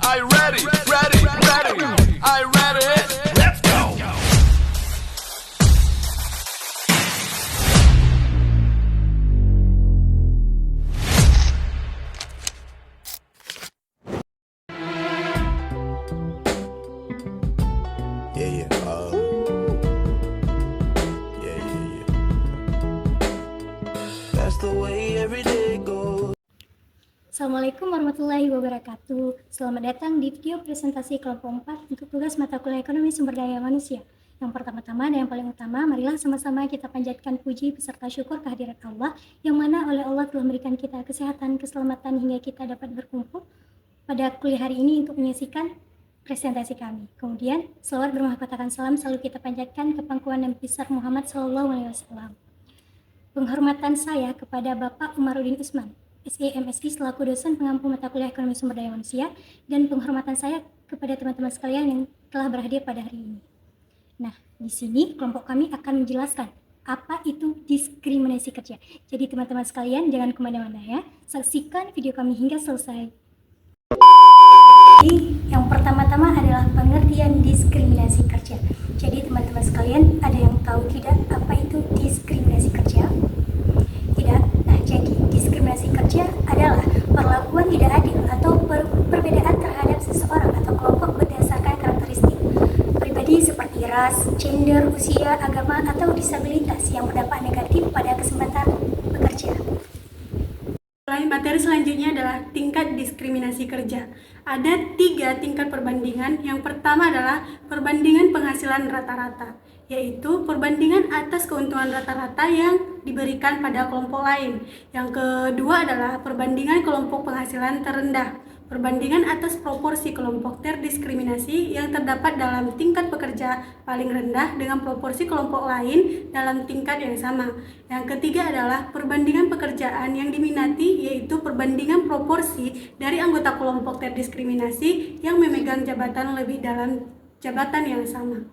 Are you ready? Ready? Ready? Are you ready? Let's go! Yeah, yeah. Yeah. That's the way every day goes. Assalamualaikum warahmatullahi wabarakatuh. Selamat datang di video presentasi kelompok 4 untuk tugas mata kuliah ekonomi sumber daya manusia. Yang pertama-tama dan yang paling utama, marilah sama-sama kita panjatkan puji beserta syukur kehadirat Allah, yang mana oleh Allah telah memberikan kita kesehatan, keselamatan hingga kita dapat berkumpul pada kuliah hari ini untuk menyaksikan presentasi kami. Kemudian, selawat bermahkotakan salam selalu kita panjatkan ke pangkuan Nabi besar Muhammad SAW. Penghormatan saya kepada Bapak Umaruddin Usman, SE MSI selaku dosen pengampu mata kuliah ekonomi sumber daya manusia, dan penghormatan saya kepada teman-teman sekalian yang telah berhadir pada hari ini. Nah, di sini kelompok kami akan menjelaskan apa itu diskriminasi kerja. Jadi teman-teman sekalian jangan kemana-mana ya, saksikan video kami hingga selesai. Jadi yang pertama-tama adalah pengertian diskriminasi kerja. Jadi teman-teman sekalian ada yang tahu tidak apa itu diskriminasi kerja? Tidak. Nah, jadi diskriminasi kerja adalah perlakuan tidak adil atau perbedaan terhadap seseorang atau kelompok berdasarkan karakteristik pribadi seperti ras, gender, usia, agama, atau disabilitas yang berdampak negatif pada kesempatan bekerja. Materi selanjutnya adalah tingkat diskriminasi kerja. Ada 3 tingkat perbandingan. Yang pertama adalah perbandingan penghasilan rata-rata, yaitu perbandingan atas keuntungan rata-rata yang diberikan pada kelompok lain. Yang kedua adalah perbandingan kelompok penghasilan terendah, perbandingan atas proporsi kelompok terdiskriminasi yang terdapat dalam tingkat pekerja paling rendah dengan proporsi kelompok lain dalam tingkat yang sama. Yang ketiga adalah perbandingan pekerjaan yang diminati, yaitu perbandingan proporsi dari anggota kelompok terdiskriminasi yang memegang jabatan lebih dalam jabatan yang sama.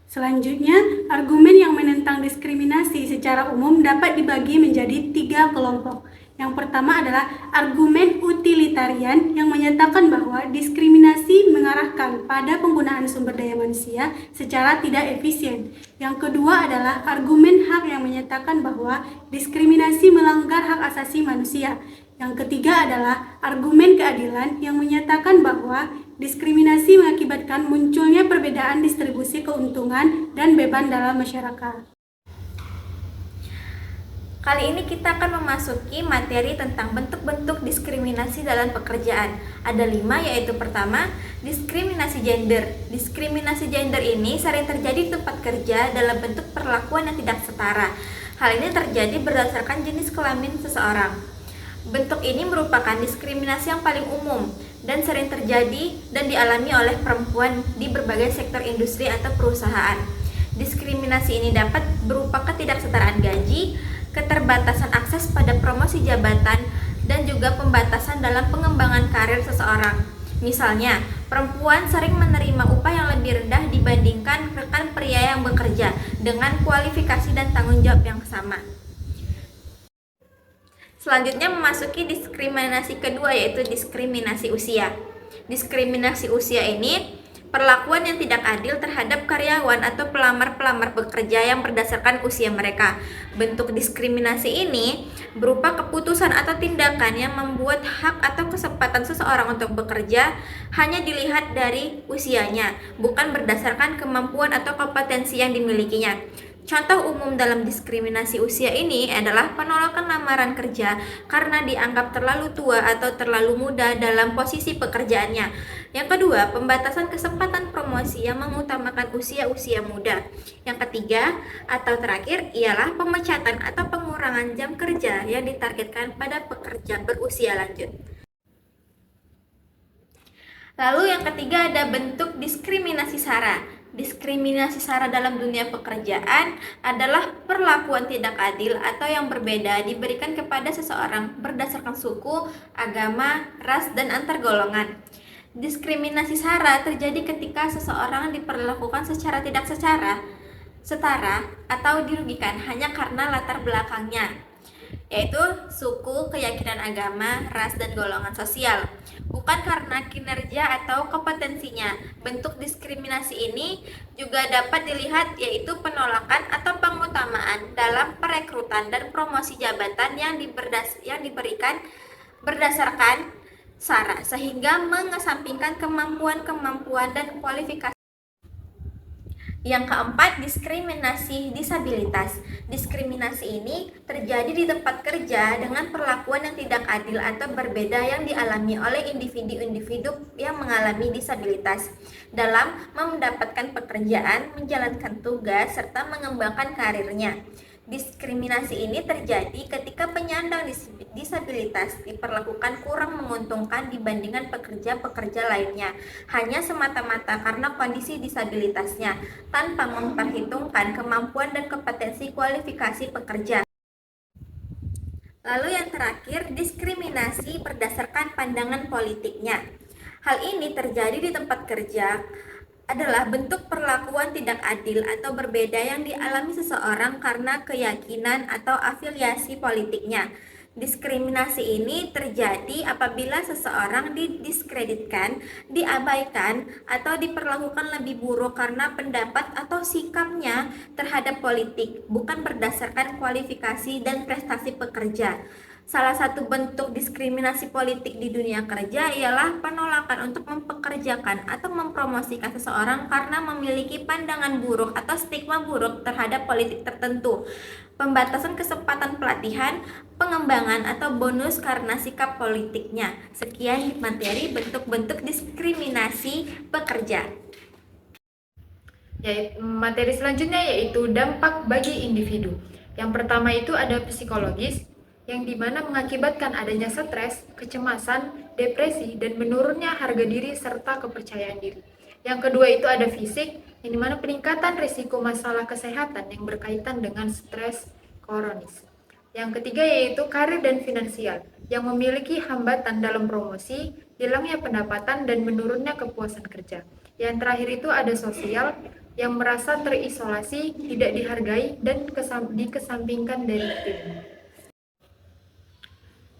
Selanjutnya, argumen yang menentang diskriminasi secara umum dapat dibagi menjadi 3 kelompok. Yang pertama adalah argumen utilitarian yang menyatakan bahwa diskriminasi mengarahkan pada penggunaan sumber daya manusia secara tidak efisien. Yang kedua adalah argumen hak yang menyatakan bahwa diskriminasi melanggar hak asasi manusia. Yang ketiga adalah argumen keadilan yang menyatakan bahwa diskriminasi mengakibatkan munculnya perbedaan distribusi keuntungan dan beban dalam masyarakat. Kali ini kita akan memasuki materi tentang bentuk-bentuk diskriminasi dalam pekerjaan. Ada 5, yaitu pertama, diskriminasi gender. Diskriminasi gender ini sering terjadi di tempat kerja dalam bentuk perlakuan yang tidak setara. Hal ini terjadi berdasarkan jenis kelamin seseorang. Bentuk ini merupakan diskriminasi yang paling umum dan sering terjadi dan dialami oleh perempuan di berbagai sektor industri atau perusahaan. Diskriminasi ini dapat berupa ketidaksetaraan gaji, keterbatasan akses pada promosi jabatan, dan juga pembatasan dalam pengembangan karir seseorang. Misalnya, perempuan sering menerima upah yang lebih rendah dibandingkan rekan pria yang bekerja dengan kualifikasi dan tanggung jawab yang sama. Selanjutnya memasuki diskriminasi kedua, yaitu diskriminasi usia. Diskriminasi usia ini perlakuan yang tidak adil terhadap karyawan atau pelamar-pelamar bekerja yang berdasarkan usia mereka. Bentuk diskriminasi ini berupa keputusan atau tindakan yang membuat hak atau kesempatan seseorang untuk bekerja hanya dilihat dari usianya, bukan berdasarkan kemampuan atau kompetensi yang dimilikinya. Contoh umum dalam diskriminasi usia ini adalah penolakan lamaran kerja karena dianggap terlalu tua atau terlalu muda dalam posisi pekerjaannya. Yang kedua, pembatasan kesempatan promosi yang mengutamakan usia-usia muda. Yang ketiga atau terakhir ialah pemecatan atau pengurangan jam kerja yang ditargetkan pada pekerja berusia lanjut. Lalu yang ketiga ada bentuk diskriminasi SARA. Diskriminasi SARA dalam dunia pekerjaan adalah perlakuan tidak adil atau yang berbeda diberikan kepada seseorang berdasarkan suku, agama, ras, dan antar golongan. Diskriminasi SARA terjadi ketika seseorang diperlakukan secara tidak setara atau dirugikan hanya karena latar belakangnya. yaitu suku, keyakinan agama, ras, dan golongan sosial. Bukan karena kinerja atau kompetensinya. Bentuk diskriminasi ini juga dapat dilihat yaitu penolakan atau pengutamaan dalam perekrutan dan promosi jabatan yang diberikan berdasarkan syarat, sehingga mengesampingkan kemampuan dan kualifikasi. Yang keempat, diskriminasi disabilitas. Diskriminasi ini terjadi di tempat kerja dengan perlakuan yang tidak adil atau berbeda yang dialami oleh individu-individu yang mengalami disabilitas dalam mendapatkan pekerjaan, menjalankan tugas, serta mengembangkan karirnya. Diskriminasi ini terjadi ketika penyandang disabilitas diperlakukan kurang menguntungkan dibandingkan pekerja-pekerja lainnya, hanya semata-mata karena kondisi disabilitasnya, tanpa memperhitungkan kemampuan dan kompetensi kualifikasi pekerja. Lalu yang terakhir, diskriminasi berdasarkan pandangan politiknya. Hal ini terjadi di tempat kerja adalah bentuk perlakuan tidak adil atau berbeda yang dialami seseorang karena keyakinan atau afiliasi politiknya. Diskriminasi ini terjadi apabila seseorang didiskreditkan, diabaikan, atau diperlakukan lebih buruk karena pendapat atau sikapnya terhadap politik, bukan berdasarkan kualifikasi dan prestasi pekerja. Salah satu bentuk diskriminasi politik di dunia kerja ialah penolakan untuk mempekerjakan atau mempromosikan seseorang karena memiliki pandangan buruk atau stigma buruk terhadap politik tertentu, pembatasan kesempatan pelatihan, pengembangan, atau bonus karena sikap politiknya. Sekian materi bentuk-bentuk diskriminasi pekerja. Materi selanjutnya yaitu dampak bagi individu. Yang pertama itu ada psikologis, yang dimana mengakibatkan adanya stres, kecemasan, depresi, dan menurunnya harga diri serta kepercayaan diri. Yang kedua itu ada fisik, yang dimana peningkatan risiko masalah kesehatan yang berkaitan dengan stres kronis. Yang ketiga yaitu karir dan finansial, yang memiliki hambatan dalam promosi, hilangnya pendapatan, dan menurunnya kepuasan kerja. Yang terakhir itu ada sosial, yang merasa terisolasi, tidak dihargai, dan dikesampingkan dari tim.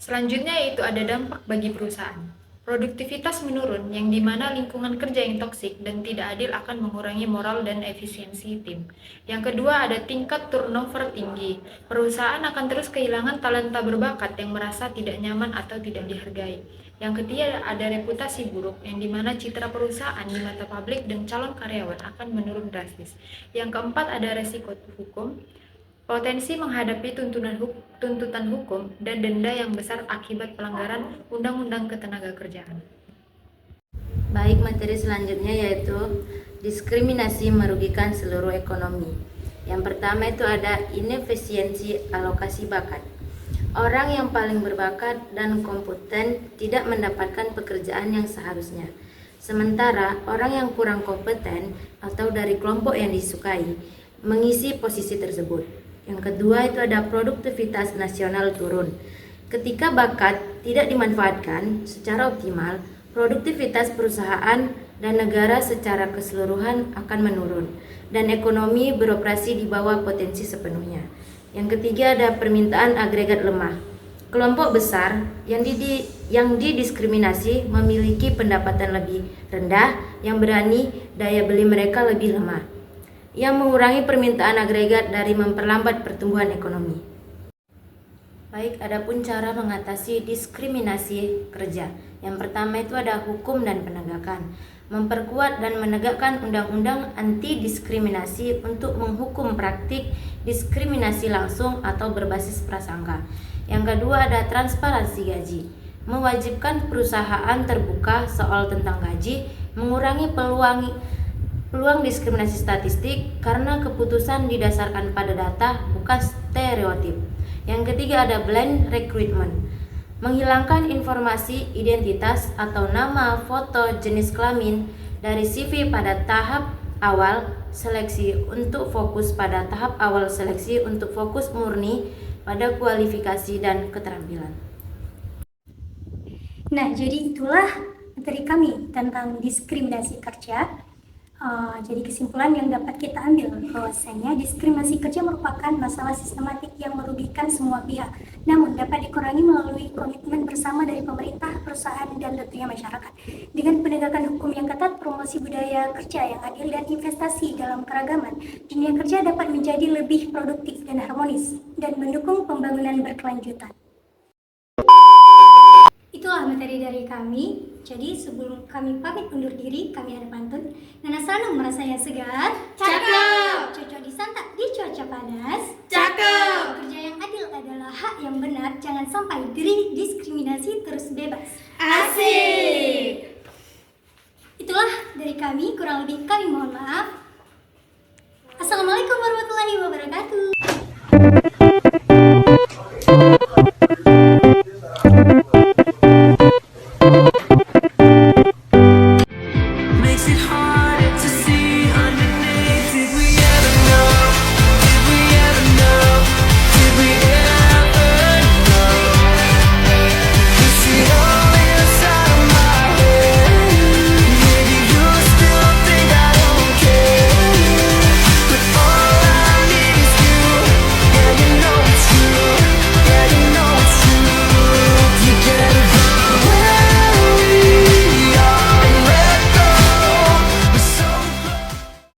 Selanjutnya yaitu ada dampak bagi perusahaan. Produktivitas menurun, yang dimana lingkungan kerja yang toksik dan tidak adil akan mengurangi moral dan efisiensi tim. Yang kedua ada tingkat turnover tinggi. Perusahaan akan terus kehilangan talenta berbakat yang merasa tidak nyaman atau tidak dihargai. Yang ketiga ada reputasi buruk, yang dimana citra perusahaan di mata publik dan calon karyawan akan menurun drastis. Yang keempat ada resiko hukum. Potensi menghadapi tuntutan hukum dan denda yang besar akibat pelanggaran Undang-Undang Ketenagakerjaan. Baik, materi selanjutnya yaitu diskriminasi merugikan seluruh ekonomi. Yang pertama itu ada inefisiensi alokasi bakat. Orang yang paling berbakat dan kompeten tidak mendapatkan pekerjaan yang seharusnya. Sementara orang yang kurang kompeten atau dari kelompok yang disukai mengisi posisi tersebut. Yang kedua itu ada produktivitas nasional turun. Ketika bakat tidak dimanfaatkan secara optimal, produktivitas perusahaan dan negara secara keseluruhan akan menurun dan ekonomi beroperasi di bawah potensi sepenuhnya. Yang ketiga ada permintaan agregat lemah. Kelompok besar yang didiskriminasi memiliki pendapatan lebih rendah, yang berani daya beli mereka lebih lemah, yang mengurangi permintaan agregat dari memperlambat pertumbuhan ekonomi. Baik, adapun cara mengatasi diskriminasi kerja. Yang pertama itu ada hukum dan penegakan. Memperkuat dan menegakkan undang-undang anti diskriminasi untuk menghukum praktik diskriminasi langsung atau berbasis prasangka. Yang kedua ada transparansi gaji. Mewajibkan perusahaan terbuka soal tentang gaji, mengurangi peluang diskriminasi statistik karena keputusan didasarkan pada data bukan stereotip. Yang ketiga ada blind recruitment. Menghilangkan informasi identitas atau nama, foto, jenis kelamin dari CV pada tahap awal seleksi untuk fokus pada tahap awal seleksi untuk fokus murni pada kualifikasi dan keterampilan. Nah, jadi itulah materi kami tentang diskriminasi kerja. Jadi kesimpulan yang dapat kita ambil bahwasanya diskriminasi kerja merupakan masalah sistematik yang merugikan semua pihak, namun dapat dikurangi melalui komitmen bersama dari pemerintah, perusahaan, dan tentunya masyarakat. Dengan penegakan hukum yang ketat, promosi budaya kerja yang adil, dan investasi dalam keragaman, dunia kerja dapat menjadi lebih produktif dan harmonis, dan mendukung pembangunan berkelanjutan. Itulah materi dari kami. Jadi sebelum kami pamit undur diri, kami ada pantun. Nana Sanung merasanya segar, Cakep. cocok disantap di cuaca panas, Cakep. Kerja yang adil adalah hak yang benar. Jangan sampai diskriminasi terus bebas. Asik. Itulah dari kami. Kurang lebih kami mohon maaf.